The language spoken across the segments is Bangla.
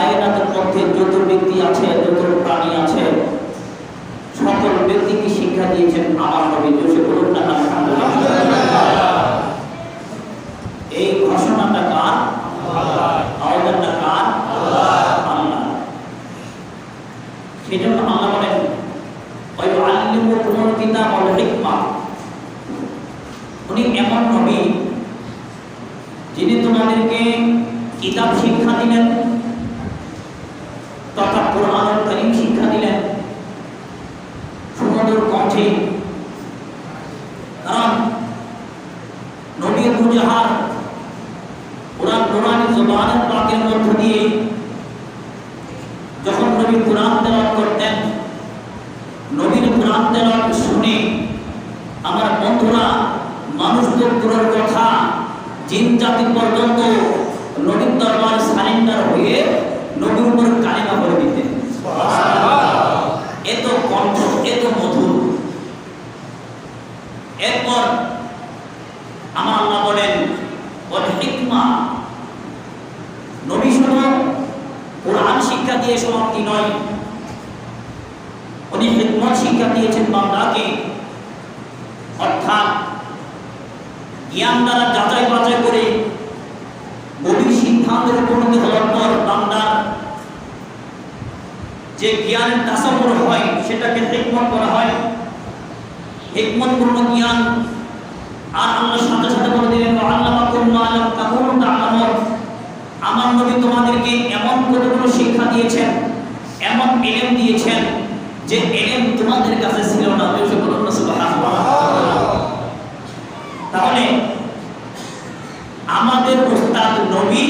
কায়নাতের মধ্যে যত ব্যক্তি আছে, যত প্রাণী আছে, সকল ব্যক্তিকে শিক্ষা দিয়েছেন আমার নবী। জোরে বলুন না আলহামদুলিল্লাহ। এই ঘোষণাটা কার? আওয়াজটা কার? আল্লাহ। সেজন্য আল্লাহ বলেন ওই আল্লিমুকুমুল কিতাব ওয়াল হিকমা, উনি এমন নবী যিনি তোমাদেরকে কিতাব শিক্ষা দিলেন তথা কুরআনুল কারীম শিক্ষা দিলেন সুমধুর কণ্ঠে। কারণ নবী মুজাহার কোরআন নুরানি জবানের পাকের মধ্য দিয়ে যখন নবী কোরআন তেলাওয়াত করতেন, নবীর কোরআন তেলাওয়াত শুনে আমার বন্ধুরা মানুষদের পুরোর কথা জিন জাতি পর্যন্ত নবীর দরবারে সারেন্ডার হয়ে নবীর উপর কালিমা পড়ে দিতেন। এত কণ্ঠ, এত মধুর। এরপর আমার আল্লাহ বলেন ওয়াল হিকমা, নবী শুধু কোরআন শিক্ষা দিয়ে সমাপ্তি নয়, উনি হিকমত শিক্ষা দিয়েছেন বান্দাকে। অর্থাৎ জ্ঞান দ্বারা যাচাই বাছাই করে গভীর সিদ্ধান্তের উপনীত হওয়ার পর বান্দার যে জ্ঞানের তাসাব্বুর হয় সেটাকে হিকমত করা হয়। হিকমতপূর্ণ জ্ঞান। আর আল্লাহ সাথে সাথে বলে দিলেন আল্লামাকুম মা লাম তাকুনু তা'লামুন, আমার নবী তোমাদেরকে এমন কতগুলো শিক্ষা দিয়েছেন, এমন ইলম দিয়েছেন যে ইলম তোমাদের কাছে ছিল না। সুবহানাল্লাহ। তাহলে আমাদের উস্তাদ নবী,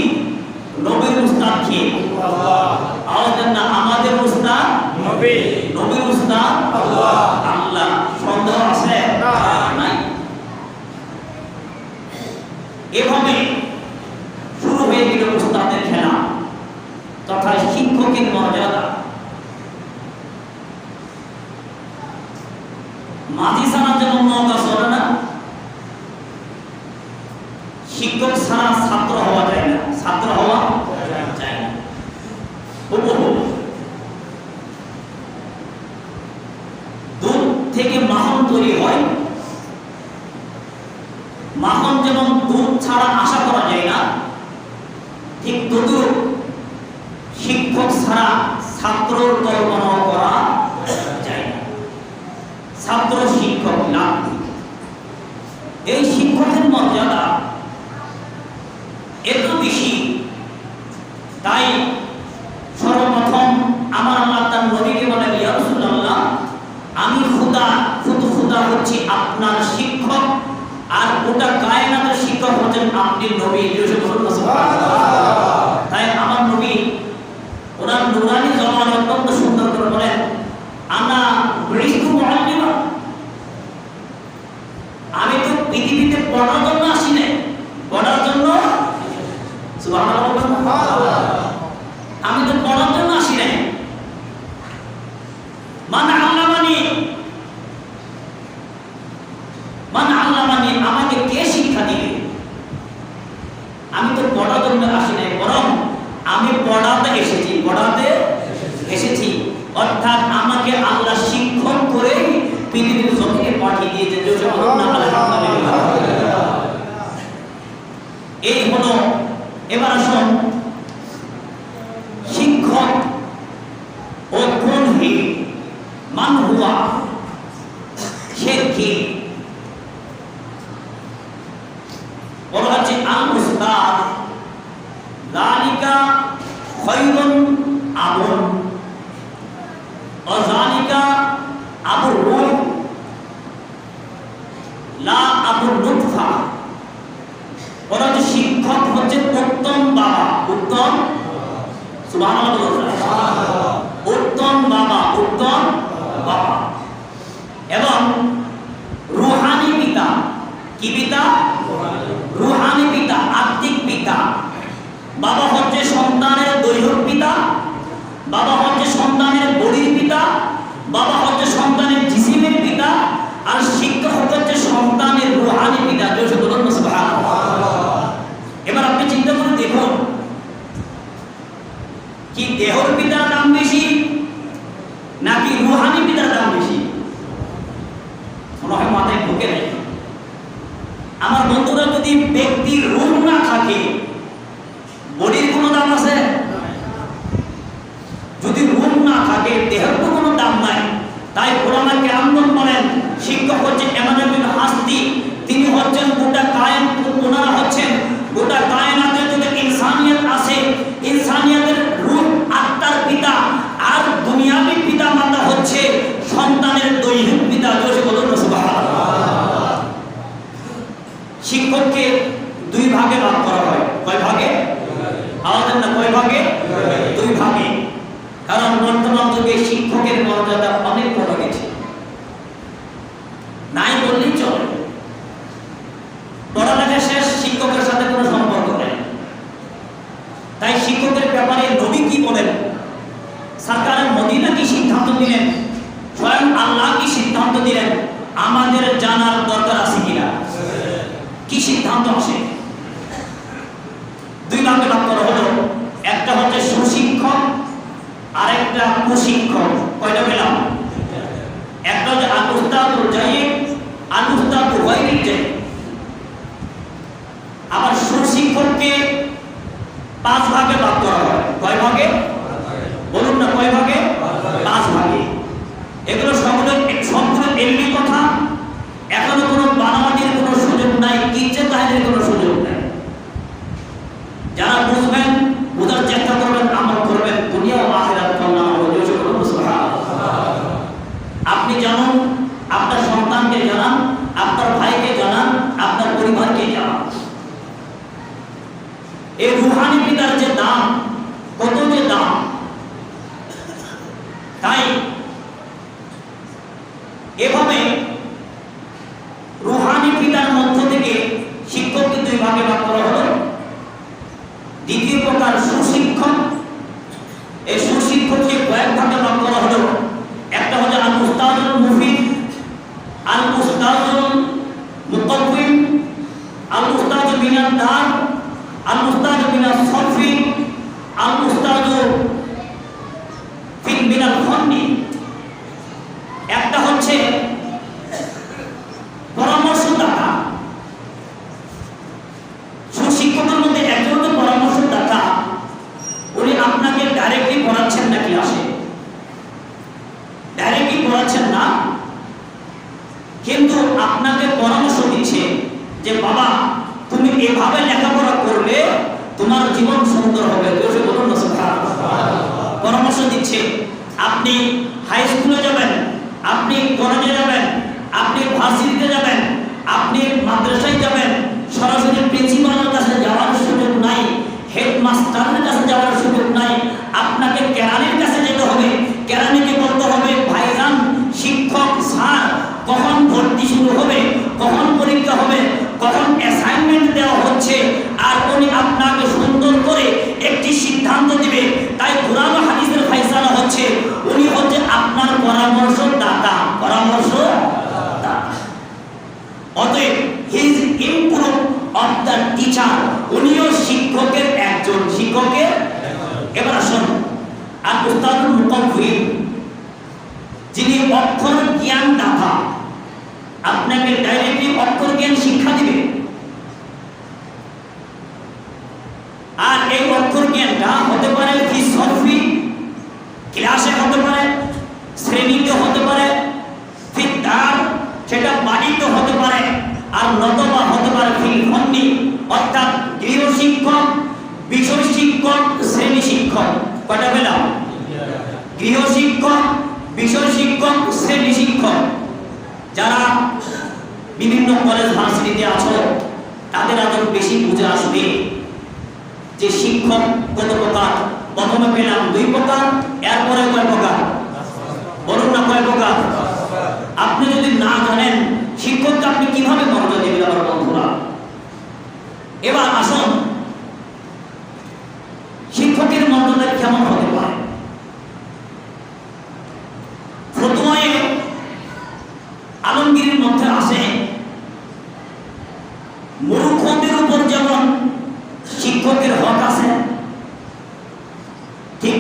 নবীর উস্তাদ কে? আল্লাহ। আওয়াজ না, আমাদের উস্তাদ নবী, নবীর উস্তাদ আল্লাহ। আল্লাহ। সন্দেহ আছে? নাই। এভাবে শুরু হয়ে গেল উস্তাদের খেলা তথা শিক্ষকের মর্যাদা। মাঝি ছাড়া যেমন নৌকা চলে না, শিক্ষক ছাড়া ছাত্র হওয়া যায় না, ছাত্র হওয়া যায় না। দুধ থেকে মাখন তৈরি হয়, মাখন যেমন দুধ ছাড়া আশা করা যায় না, ঠিক তদ্রূপ শিক্ষক ছাড়া ছাত্রর কল্পনা করা যায় না। ছাত্র শিক্ষক লাভ। এই শিক্ষকের মর্যাদা এত বেশি, তাই সর্বপ্রথম আমার আল্লাহ তার নবীকে বলেন ইয়া রাসূলুল্লাহ, আমি খুদা হচ্ছি আপনার শিক্ষক, আর গোটা কায়নাতের শিক্ষক হচ্ছেন আপনি নবী। তাই আমার নবী ওনার নুরানি জবান অত্যন্ত সুন্দর করে বলেন আনা বুইস্তু মুআল্লিমা, আমি তো পৃথিবীতে পড়ার জন্য আসি নাই, পড়ার জন্য। সুবহানাল্লাহ। আমি তো পড়ার জন্য আসি নাই। মান আল্লামানি, আমাকে কে শিক্ষা দিবে? আমি তো পড়ার জন্য আসি নাই, বরং আমি পড়াতে এসেছি। অর্থাৎ আমাকে আল্লাহ শিক্ষক করে পৃথিবীর জমিনে পাঠিয়ে দিয়েছেন। এই হলো। এবার আসুন শিক্ষক ও কোন হি, মান হুয়া, সে কি? বলা হচ্ছে আল উস্তাদ যালিকা খায়রুন আবুন ওয়া যালিকা আবুর রূহ লা আবুর লুতফা। বলা হচ্ছে শিক্ষক হচ্ছে উত্তম বাবা, উত্তম, সুবহানাল্লাহ, উত্তম বাবা, উত্তম বাবা এবং রূহানি পিতা। কি পিতা? রূহানি পিতা, আত্মিক পিতা। বাবা হচ্ছে সন্তানের দৈহিক পিতা, বাবা হচ্ছে সন্তানের বডির পিতা, বাবা হচ্ছে সন্তানের জিসিমের পিতা, আর শিক্ষক হচ্ছে সন্তানের রূহানি পিতা। এবার আপনি চিন্তা করে দেখুন কি দেহর পিতার দাম বেশি নাকি রুহানি পিতার দাম বেশি? মনে হয় মাথায় ঢুকে নেই। আমার বন্ধুরা, যদি ব্যক্তির রূহ না থাকে বডির কোনো দাম আছে? যদি রূহ না থাকে দেহের তো কোনো দাম নাই। তাই ওলামা কেরামগণ বলেন, শিক্ষক হচ্ছে এমন একজন হাস্তি, তিনি হচ্ছেন গোটা ওনারা হচ্ছেন গোটা কায়নাতের যদি ইনসানিয়ত আছে, ইনসানিয়তের রূহ আত্মার পিতা, আর দুনিয়াবি পিতা মাতা হচ্ছে সন্তানের দৈহিক পিতা। জোরে বলুন সুবহানাল্লাহ। শিক্ষককে দুই ভাগে ভাগ করা হয়। কয় ভাগে? আওয়াজ না, কয় ভাগে? দুই ভাগে। কারণ বর্তমান যুগে শিক্ষকের মর্যাদা অনেক কমে গেছে, নাই বললেই চলে। পড়ালেখা শেষ, শিক্ষকের সাথে কোনো সম্পর্ক নেই। তাই শিক্ষকের ব্যাপারে নবী কি বলেন, সরকার মদিনা কি সিদ্ধান্ত দিলেন, স্বয়ং আল্লাহ কি সিদ্ধান্ত দিলেন, আমাদের জানার দরকার আছে কিনা? কি সিদ্ধান্ত আসে? দুই ভাগে ভাগ করা হলো। একটা হচ্ছে সুশিক্ষক, আরেকটা কুশিক্ষক। কয়টা পেলাম? একটা হচ্ছে আল উস্তাদুল জাইদ, আল উস্তাদুল গায়রুল জাইদ। আবার সুশিক্ষককে 5 ভাগে ভাগ করা হয়। কয় ভাগে? বলুন না, কয় ভাগে? 5 ভাগে। এগুলো সবগুলো এমনি কথা, এখনো কোনো বানাবাটির কোনো সুযোগ নাই, কিচ্ছা কাহিনীর কোনো সুযোগ নাই। যারা বুঝবেন, বোঝার চেষ্টা করবেন, আমল করবেন, দুনিয়া ও আখিরাত কল্যাণ হবে। আপনি জানুন, আপনার সন্তানকে জানান, আপনার ভাইকে জানান, আপনার পরিবারকে জানান। এই রুহানি পিতার যে দাম, কত যে দাম। তাই এভাবে রুহানি পিতার মধ্য থেকে শিক্ষককে দুই ভাগে ভাগ করা হলো। দ্বিতীয় প্রকার সুশিক্ষক। এই সুশিক্ষককে কয়েক ভাগে ভাগ করা হলো। একটা হচ্ছে আল উস্তাদুল মুফিদ, আল উস্তাদুল মুকাওয়িম, আল উস্তাদু মিনাদ দার, আল উস্তাদু মিনাস সরফি, আল উস্তাদু ফিল মিনাল ফান্নি। একটা হচ্ছে পরামর্শদাতা। সুশিক্ষকের মধ্যে একজন পরামর্শদাতা, উনি আপনাকে ডাইরেক্টলি পড়াচ্ছেন না ক্লাসে, ডাইরেক্টলি পড়াচ্ছেন না, কিন্তু আপনাকে পরামর্শ দিচ্ছে যে বাবা তুমি এভাবে লেখাপড়া করলে তোমার জীবন সুন্দর হবে। বলুন না সুবহানাল্লাহ। পরামর্শ দিচ্ছে। আপনি হাই স্কুলে যাবেন, আপনি কলেজে যাবেন, আপনি ভার্সিটিতে যাবেন, আপনি মাদ্রাসায় যাবেন, সরাসরি প্রিন্সিপালের কাছে যাওয়ার সুযোগ নাই, হেডমাস্টারের কাছে যাওয়ার সুযোগ নাই, আপনাকে কেরানির কাছে যেতে হবে। কেরানিকে বলতে হবে ভাইজান, শিক্ষক স্যার কখন ভর্তি শুরু হবে, কখন পরীক্ষা হবে, কখন অ্যাসাইনমেন্ট দেওয়া হচ্ছে, আর উনি আপনাকে সুন্দর করে একটি সিদ্ধান্ত দিবে। তাই কোরআন ও হাদিসের ফায়সালা হচ্ছে, উনি হচ্ছে আপনার পরামর্শদাতা। পরামর্শদাতা। অতএব he is improve of the teacher. উনিও শিক্ষকের একজন, শিক্ষকের। এবার আসুন আল উস্তাদুল মুকাওয়িম, যিনি অক্ষর জ্ঞান দাতা, আপনাকে ডাইরেক্টলি অক্ষর জ্ঞান শিক্ষা দিবে। আর এই অক্ষর জ্ঞানটা হতে পারে ফি সরফি, ক্লাসে হতে পারে, শ্রেণীতে হতে পারে, ফি দার, সেটা বাড়িতে হতে পারে, আর নতবা হতে পারে ফিল ফান্নি, অর্থাৎ গৃহ শিক্ষক, বিষয় শিক্ষক, শ্রেণী শিক্ষক। কয়টা পেলাম? গৃহ শিক্ষক, বিষয় শিক্ষক, শ্রেণী শিক্ষক। যারা বিভিন্ন কলেজ ভার্সিটিতে আছো তাদের আরো বেশি বুঝে আসবে যে শিক্ষক কত প্রকার। প্রথমে পেলাম 2 প্রকার, এরপরে কয় প্রকার? বলুন না, কয় প্রকার? আপনি যদি না জানেন শিক্ষককে আপনি কিভাবে মর্যাদা দিবেন আমার বন্ধুরা? এবার আসুন, শিক্ষকের মর্যাদা কেমন হতে পারে? ফতোয়ায়ে আলমগীরের মধ্যে আসে, মূর্খদের উপর যেমন শিক্ষকের হক আছে, ঠিক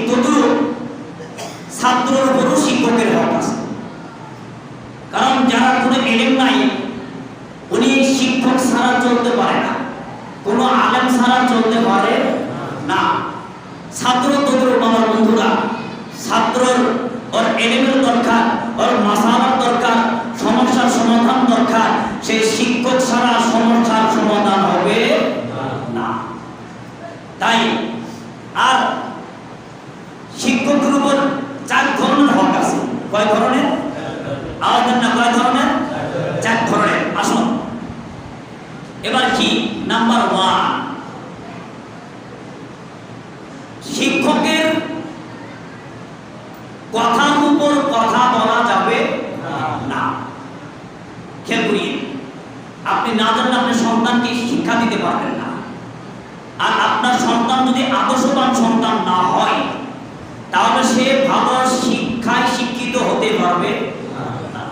ছাত্রের উপরও শিক্ষকের হক আছে। কারণ যারা কোনো এলেম নাই উনি শিক্ষক ছাড়া চলতে পারে না, কোনো আলেম ছাড়া চলতে পারে না। ছাত্র তোদের আমার বন্ধুরা, ছাত্রর ওর এলেমের দরকার, ওর মাসালার দরকার, সমস্যার সমাধান দরকার। সেই শিক্ষক ছাড়া সমস্যার সমাধান হবে না। তাই আর শিক্ষকের উপর 4 ধরনের হক আছে। কয় ধরনের? আওয়াজ না, কয় ধরনের? 4 ধরনের। আসুন এবার কি নাম্বার 1, শিক্ষকের কথার উপর কথা বলা যাবে না। খেয়াল করিয়ে, আপনি না জানলে আপনি সন্তানকে শিক্ষা দিতে পারবেন না। আর আপনার সন্তান যদি আদর্শবান সন্তান না হয় তাহলে সে ভালো শিক্ষায় শিক্ষিত হতে পারবে না।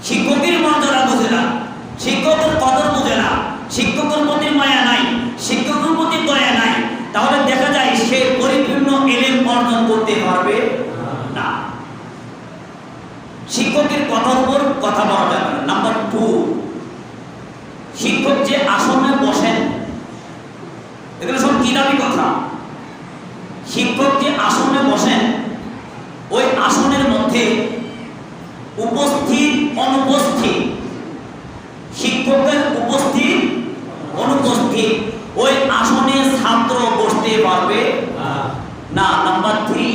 শিক্ষকের মর্যাদা বোঝে না, শিক্ষকের কদর বোঝে না, শিক্ষকের প্রতি মায়া নাই, শিক্ষকের প্রতি দয়া নাই, তাহলে দেখা যায় সে পরিপূর্ণ এলেম অর্জন করতে পারবে না। শিক্ষকের কথার উপর কথা বলা যাবে না। নাম্বার 2, শিক্ষক যে আসনে বসেন, এগুলো সব কিতাবি কথা। শিক্ষক যে আসনে বসেন ওই আসনের মধ্যে উপস্থিত অনুপস্থিত, শিক্ষকের উপস্থিত অনুপস্থিত ওই আসনে ছাত্র বসতে পারবে না। নাম্বার 3,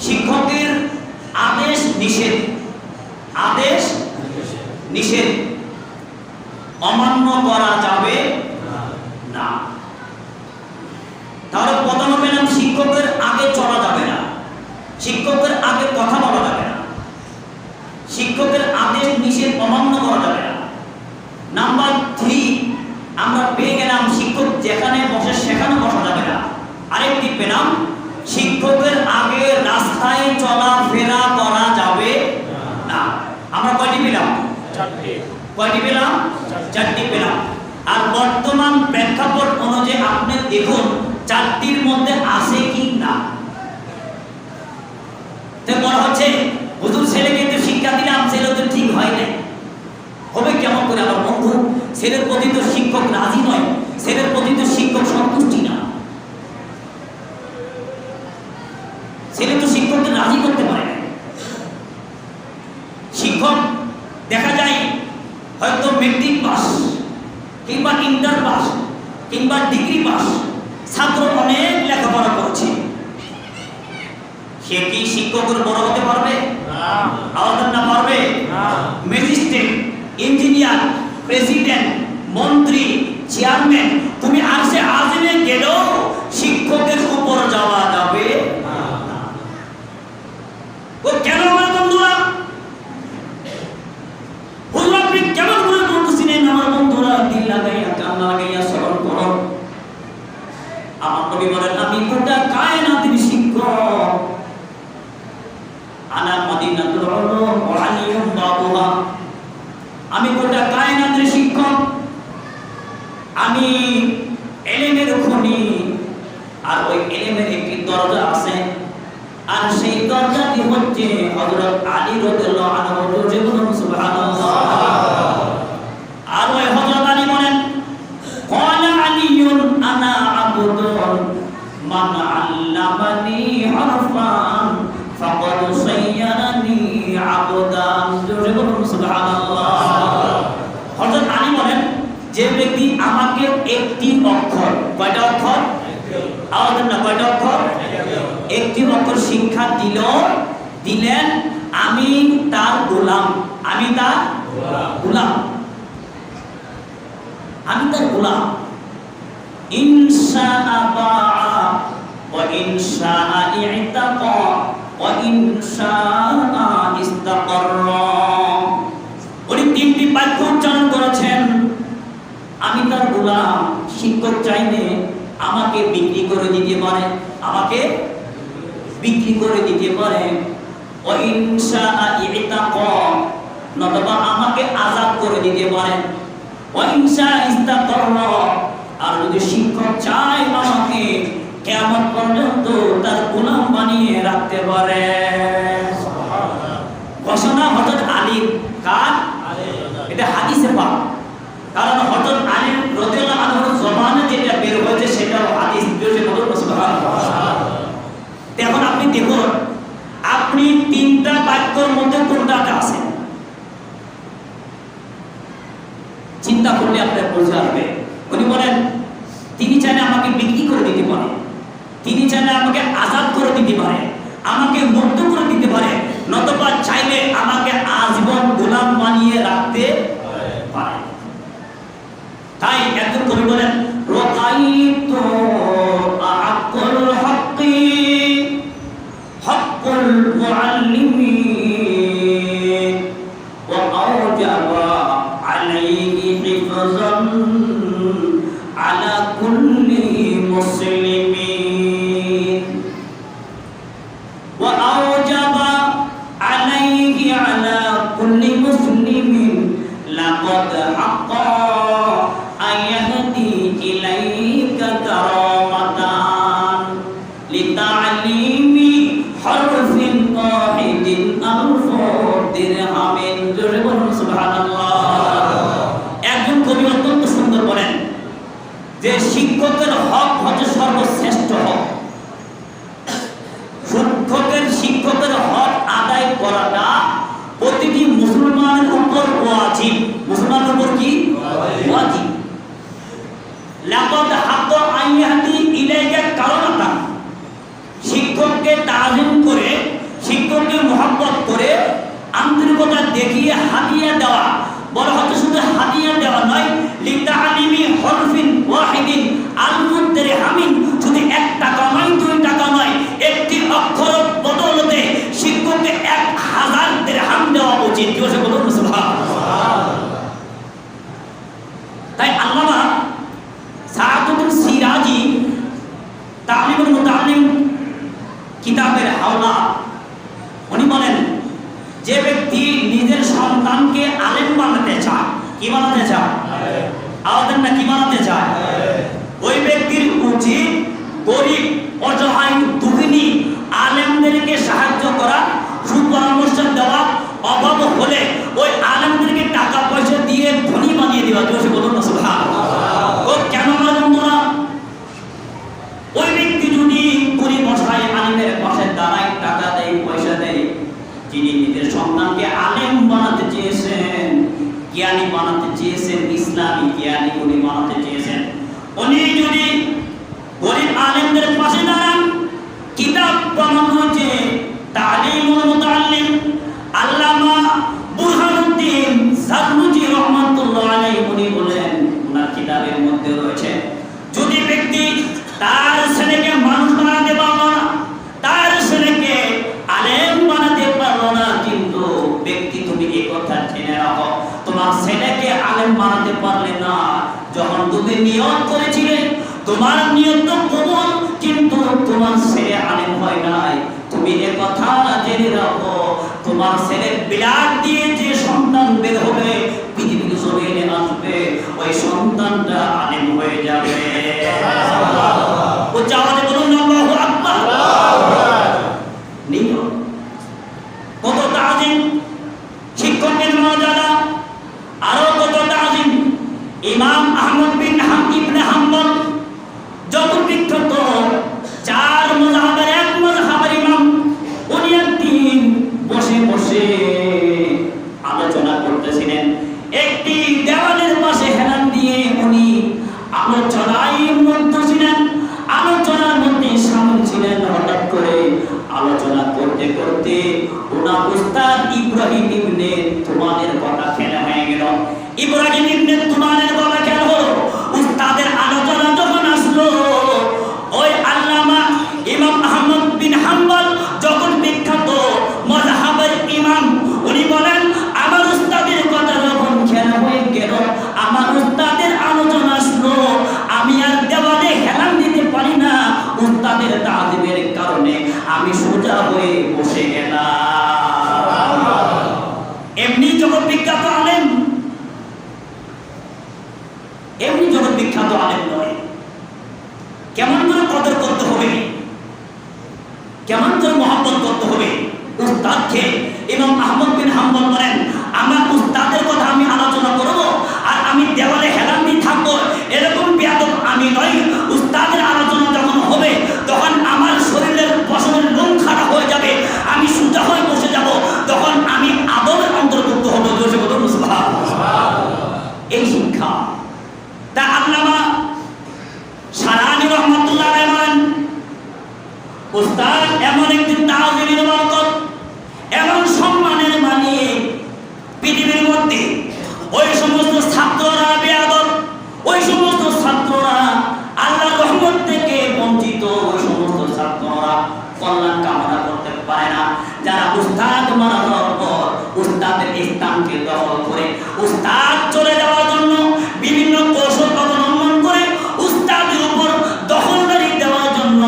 শিক্ষকের আদেশ নিষেধ, আদেশ নিষেধ অমান্য করা যাবে না। তাহলে প্রথমে পেলাম শিক্ষকের আগে চলা যাবে না, শিক্ষকের আগে কথা বলা যাবে না, শিক্ষকের আদেশ নিষেধ অমান্য করা যাবে না। নাম্বার 3 আমরা পেয়ে গেলাম শিক্ষক যেখানে বসে সেখানে বসা যাবে না। আরেকটি পেলাম শিক্ষকের আগে রাস্তায় চলাফেরা করা যাবে না। আমরা কয়টি পেলাম? 4টি। কয়টি পেলাম? 4টি পেলাম। আর বর্তমান প্রেক্ষাপট অনুযায়ী আপনি দেখুন 4টির মধ্যে আছে কি না। তো বলা হচ্ছে হুজুর ছেলেকে তো শিক্ষা দিলাম, ছেলে তো ঠিক হয় না, হবে কেমন করে? আমার বন্ধু, ছেলের প্রতি তো শিক্ষক রাজি নয়, ছেলের প্রতি তো শিক্ষক সন্তুষ্টি না। ছেলে তো শিক্ষককে রাজি করতে পারে না। শিক্ষক দেখা যায় হয়তো মেট্রিক পাস কিংবা ইন্টার পাস কিংবা ডিগ্রি পাস, ছাত্র অনেক লেখাপড়া করছে, সে কি শিক্ষকের বড় হতে পারবে? আওয়াজ না, পারবে? ম্যাজিস্ট্রেট, ইঞ্জিনিয়ার, প্রেসিডেন্ট, মন্ত্রী, চেয়ারম্যান, তুমি আরশে আজিমে গেলেও শিক্ষকের উপর যাওয়া যাবে না। ও কেন আমার বন্ধুরা? হুজুর আপনি কেমন করে বলতেছিলেন? আমার বন্ধুরা দিল লাগাইয়া কান লাগাইয়া স্মরণ করো। আমার নবী বলেন আমি গোটা কায়নাতের শিক্ষক, আনা মদিনাতুল উলুম ওয়া আলিয়ুম বাবুহা। আমি গোটা কায়নাতের শিক্ষক, আমি এলেমের খনি। আর ওই এলেমের একটি দরজা আছে, আর সেই দরজাটি হচ্ছে হযরত আলী রাদিয়াল্লাহু আনহু। যেমন সুবহানাল্লাহ। আর ওই হযরত আলী বলেন ক্বালা আলিয়ুন আনা আবদুন মান আল্লামানি হারফান ফাকাদ সাইয়ারানি আবদান। যেমন সুবহানাল্লাহ। হযরত আলী বলেন যে ব্যক্তি আমাকে একটি অক্ষর, কয়টা অক্ষর? আওয়াজ না, কয়টা অক্ষর? একটি অক্ষর শিক্ষা দিলেন, আমি তার গোলাম, আমি তার গোলাম, আমি তার গোলাম। ইনশাআ বাআ ওয়া ইনশাআ ইতাকা ওয়া ইনশাআ ইস্তাকাররা। উনি 3টি বাক্য উচ্চারণ করেছেন, আমি তার গোলাম। শিক্ষক চাইলে আমাকে বিক্রি করে দিতে পারে, আমাকে বিক্রি করে দিতে পারে। ওয়া ইনশাআ ইতাকা, নতুবা আমাকে আযাব করে দিতে পারে। ওয়া ইনশাআ ইস্তাকাররা, আর যদি শিক্ষক চায় আমাকে কিয়ামত পর্যন্ত তার গোলাম আমাকে বিক্রি করে দিতে পারে, তিনি চাইলে আমাকে আজাদ করে দিতে পারে, আমাকে মুক্ত করে দিতে পারে, নতুবা চাইলে আমাকে আজীবন গোলাম বানিয়ে রাখতে পারে। তাই একজন কবি বলেন, রাআইতু আহাক্কুল হাক্কি হাক্কুল মুআল্লিমিন ওয়া আওজাবা আলাইহি হিফযান আলা কুল্লি মুসলিমিন ওয়া আওজাবা আলাইহি আলা কুল্লি মুসলিমিন লাকাদ হাক্কা আয়াহদি ইলাইকা কারামাতান লিতা'লিমি হারফিন ওয়াহিদিন আলফু দিরহামিন। জোরে বলুন সুবহানাল্লাহ। একজন কবি অত্যন্ত সুন্দর বলেন যে শিক্ষকের হক হচ্ছে সর্বশ্রেষ্ঠ হক। শিক্ষকের হক আদায় করাটা প্রতিটি মুসলমানের উপর ওয়াজিব। মুসলমানের উপর কি ওয়াজিব? লাকাদ হাক্কা আইয়াতি ইলাইকা কারামাতান, শিক্ষককে তাজিম করে, শিক্ষককে মহব্বত করে, আন্তরিকতা দেখিয়ে হাদিয়া দেওয়া, বলা হচ্ছে শুধু হাদিয়া দেওয়া নয়, লিতা'লিমি হরফিন ওয়াহিদিন আলফু দিরহামিন, শুধু 1 টাকা নয় 2 টাকা নয়, একটি অক্ষর বদলতে শিক্ষককে 1000 দিরহাম দেওয়া উচিত। কি বলছে বলুন সুবহানাল্লাহ। তাই আল্লামা সাআদুদ্দিন সিরাজি তালিমুল মুতাআল্লিম কিতাবের হাওলা, উনি বলেন যে ব্যক্তি নিজের সন্তানকে আলেম বানাতে চায়, কি বানাতে চায়? আলেম না কি বানাতে চায়? ওই ব্যক্তির উচিত গরিব, অসহায়, দুঃখী আলেমদেরকে সাহায্য করা, সুপরামর্শ দেওয়া, অভাব হলে ওই আলেমদেরকে টাকা পয়সা দিয়ে ধনী বানিয়ে দেওয়া। জোরে বলুন না সুবহানাল্লাহ। ও কেন বন্ধুরা, ওই ব্যক্তি যদি গরিব অসহায় আলেমের পাশে দাঁড়ায়, টাকা দেয়, পয়সা দেয়, যিনি নিজের সন্তানকে আলেম বানাতে চেয়েছেন, জ্ঞানী বানাতে চেয়েছেন, ইসলামী জ্ঞানী উনি বানাতে চেয়েছেন, উনি যদি গরিব আলেমদের পাশে দাঁড়ান, কিতাব বানানো হয়েছে তালিমুল মুতাআল্লিম, আল্লামা বুরহানুদ্দিন জারনুজি রাহমাতুল্লাহ আলাইহি উনি বলেন, ওনার কিতাবের মধ্যে রয়েছে, যদি ব্যক্তি তার ছেলেকে মানুষ বানাতে পারলো না, তার ছেলেকে আলেম বানাতে পারলো না, কিন্তু ব্যক্তি তুমি এই কথা জেনে রাখো, তোমার ছেলেকে আলেম বানাতে পারলে না, যখন তুমি নিয়ত করেছিলে তোমার নিয়ত তো কবুল, কিন্তু তোমার ছেলে আলেম হয় নাই, তুমি এই কথা জেনে রাখো, তোমার ছেলের বিলাদ দিয়ে যে সন্তান বের হবে, পৃথিবীর জমিনে আসবে, ওই সন্তানটা আলেম হয়ে যাবে। ও জাওয়াতে বলুন আল্লাহু আকবার। নিয়ত কত তাজিম, শিক্ষকের মর্যাদা আরো কত তাজিম। ইমাম আহমদ বিন ইবনে হাম্বল যত বিখ্যাত 4 মাযহাবের এক মাযহাবের ইমাম, উনি একদিন বসে বসে আলোচনা করতেছিলেন, একটি দেওয়ালের পাশে হেলান দিয়ে উনি আলোচনায় মগ্ন ছিলেন, আলোচনার মধ্যে শামিল ছিলেন। হঠাৎ করে আলোচনা করতে করতে ওনার উস্তাদ ইব্রাহিম ইবনে তুমানের কথা খেলা হয়ে গেল। ইব্রাহিম ইবনে তুমানের কথা খেলা হলো। উস্তাদের আলোচনা যখন আসলো, ওই আল্লামা ইমাম আহমদ বিন হাম্বল যখন বিখ্যাত মাযহাবের ইমাম, উনি বলেন আমার উস্তাদের কথা যখন খেলা হয়ে গেল, আমার উস্তাদের আলোচনা আসলো, আমি আর দেওয়ালে হেলান দিতে পারি না, উস্তাদের তাজিমের কারণে আমি সোজা হয়ে বসে গেলাম। এমনি জগৎ বিখ্যাত আলেম, এমনি জগৎ বিখ্যাত আলেম নয়। কেমন করে কদর করতে হবে, কেমন করে মহব্বত করতে হবে উস্তাদকে। ইমাম আহমদ বিন হাম্বল বলেন, আমার উস্তাদের কথা আমি আলোচনা করব আর আমি দেওয়ালে হেলান দিয়ে থাকবো, এরকম বেয়াদব আমি নই। উস্তাদের আলোচনা যখন হবে তখন আমার শরীরের পশমের লোম খাড়া হয়ে যাবে, আমি সোজা হয়ে বসে যাব, তখন আমি আদবের অন্তর্ভুক্ত হব। এই শিক্ষা তা আল্লামা সারানি উস্তাদ এমন একটি তাজিমের বরকত, এমন সম্মানের মালিক পৃথিবীর মধ্যে। ওই সমস্ত ছাত্ররা বেয়াদব, ওই সমস্ত ছাত্ররা আল্লাহর রহমত থেকে বঞ্চিত, ওই সমস্ত ছাত্ররা কল্যাণ কামনা করতে পারে না, যারা উস্তাদ মারা যাওয়ার পর উস্তাদের স্থানকে দখল করে উস্তাদ চলে যাওয়ার জন্য বিভিন্ন কৌশল অবলম্বন করে উস্তাদের উপর দখলদারি দেওয়ার জন্য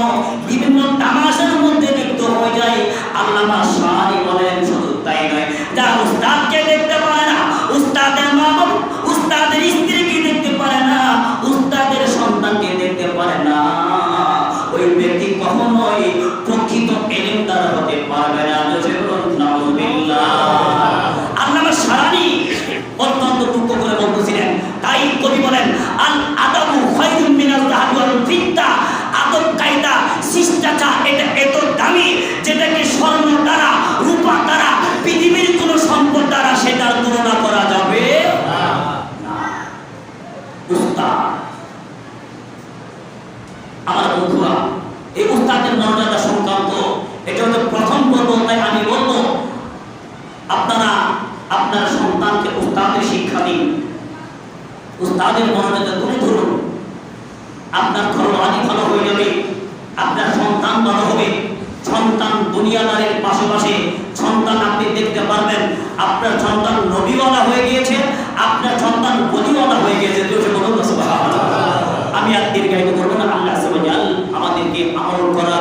বিভিন্ন তামাশার মধ্যে লিপ্ত হয়ে যায়। আল্লামা শাহী বলেন শুধু তাই নয়, যারা উস্তাদকে দেখতে পারে না, উস্তাদের মা বাবা, উস্তাদের স্ত্রীকে দেখতে পারে না, উস্তাদের সন্তানকে দেখতে পারে না, ওই ব্যক্তি কখনোই প্রকৃত ইলমদার হতে পারবে না। নাউযুবিল্লাহ। আল্লামা শাহী অত্যন্ত দুঃখ করে বলতেছিলেন, তাই কবি বলেন আল আদাবু খায়রুম মিনাল যাহাবি ওয়াল ফিদ্দা, আদব কায়দা শিষ্টাচার এটা এত দামি যেটাকে স্বর্ণ দ্বারা রূপা দ্বারা পৃথিবীর কোন সম্পদ দ্বারা সেটার তুলনা করা যাবে না। উস্তাদ আমার বন্ধুরা, এই উস্তাদের মর্যাদা সংক্রান্ত এটা হচ্ছে প্রথম পর্ব। তাই আমি বলবো আপনারা আপনার সন্তানকে উস্তাদের শিক্ষা দিন, উস্তাদের মর্যাদা তুলে ধরুন। আপনার ঘরবাড়ি ভালো হয়ে যাবে, আপনার সন্তান ভালো হবে। সন্তান দুনিয়াদারের পাশাপাশি সন্তান আপনি দেখতে পারবেন আপনার সন্তান নবীওয়ালা হয়ে গিয়েছে, আপনার সন্তান বলিওয়ালা হয়ে গিয়েছে। বলুন সুবহানাল্লাহ। আমি আর দীর্ঘায়িত করবো না। আল্লাহ সুবহানাহু আমাদেরকে আমল করা